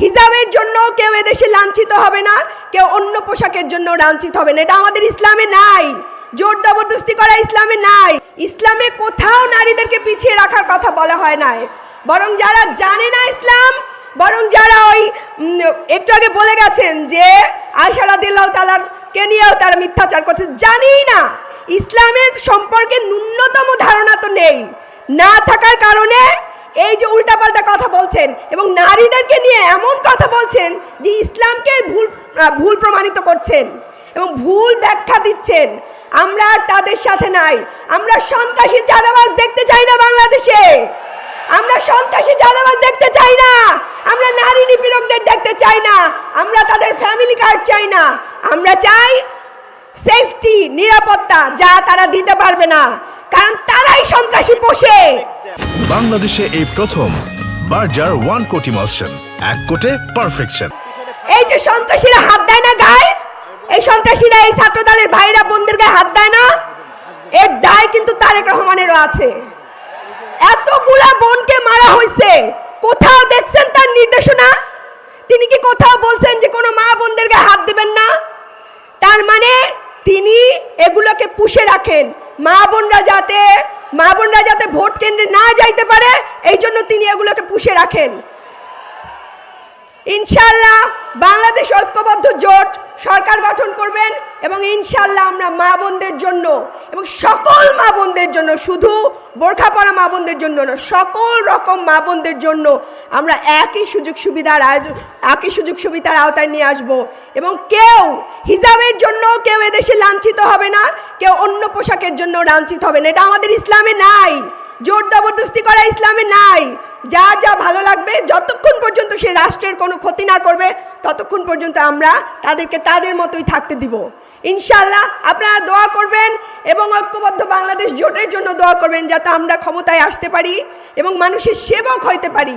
হিজাবের জন্য কেউ এদেশে লাঞ্ছিত হবে না, কেউ অন্য পোশাকের জন্য লাঞ্ছিত হবে না। এটা আমাদের ইসলামে নাই। জোর জবরদস্তি করা ইসলামে নাই। ইসলামে কোথাও নারীদেরকে পিছিয়ে রাখার কথা বলা হয় নাই। বরং যারা জানে না ইসলাম, বরং যারা ওই একটু আগে বলে গেছেন যে আয়েশা রাদিয়াল্লাহু তাআলাকে নিয়েও তারা মিথ্যাচার করছে, জানেই না ইসলামের সম্পর্কে ন্যূনতম ধারণা তো নেই। না থাকার কারণে এই যে উল্টাপাল্টা কথা বলছেন এবং নারীদেরকে নিয়ে এমন কথা বলছেন যে ইসলামকে ভুল প্রমাণিত করছেন এবং ভুল ব্যাখ্যা দিচ্ছেন। আমরা তাদের সাথে নাই। আমরা সন্ত্রাসী চাঁদাবাজ দেখতে চাই না বাংলাদেশে। আমরা সন্ত্রাসী চাঁদাবাজ দেখতে চাই না। আমরা নারী নিপীড়কদের দেখতে চাই না। আমরা তাদের ফ্যামিলি কার্ড চাই না। আমরা চাই সেফটি, নিরাপত্তা, যা তারা দিতে পারবে না, কারণ তারাই সন্ত্রাসী পোষে। বাংলাদেশে এই প্রথম বার্জার 1 কোটি মলসন, 1 কোটে পারফেকশন। এই যে সন্ত্রাসীরা হাত দেয় না গায়ে, এই সন্ত্রাসীরা এই ছাত্র দলের ভাইরা বোনদের গায়ে হাত দেয় না, এর দায় কিন্তু তারেক রহমানেরও আছে। এতগুলা বোনকে মারা হয়েছে, কোথাও দেখছেন তার নির্দেশনা? তিনি কি কোথাও বলছেন যে কোনো মা বোনদের গায়ে হাত দিবেন না? তার মানে তিনি এগুলোকে পুষে রাখেন, মা বোনরা যাতে ভোট কেন্দ্রে না যাইতে পারে, এই জন্য তিনি এগুলোকে পুষে রাখেন। ইনশাআল্লাহ বাংলাদেশ ঐক্যবদ্ধ জোট সরকার গঠন করবেন এবং ইনশাআল্লাহ আমরা মা বোনদের জন্য এবং সকল মা বোনদের জন্য, শুধু বোরখা পরা মা বোনদের জন্য না, সকল রকম মা বোনদের জন্য আমরা একই সুযোগ সুবিধার আওতায় নিয়ে আসব। এবং কেউ হিজাবের জন্য কেউ এদেশে লাঞ্ছিত হবে না, কেউ অন্য পোশাকের জন্য লাঞ্ছিত হবে না। এটা আমাদের ইসলামে নাই। জোর জবরদস্তি করা ইসলামে নাই। যার যা ভালো লাগবে, যতক্ষণ পর্যন্ত সে রাষ্ট্রের কোনো ক্ষতি না করবে ততক্ষণ পর্যন্ত আমরা তাদেরকে তাদের মতোই থাকতে দিব। ইনশাআল্লাহ আপনারা দোয়া করবেন এবং ঐক্যবদ্ধ বাংলাদেশ জোটের জন্য দোয়া করবেন, যাতে আমরা ক্ষমতায় আসতে পারি এবং মানুষের সেবক হইতে পারি।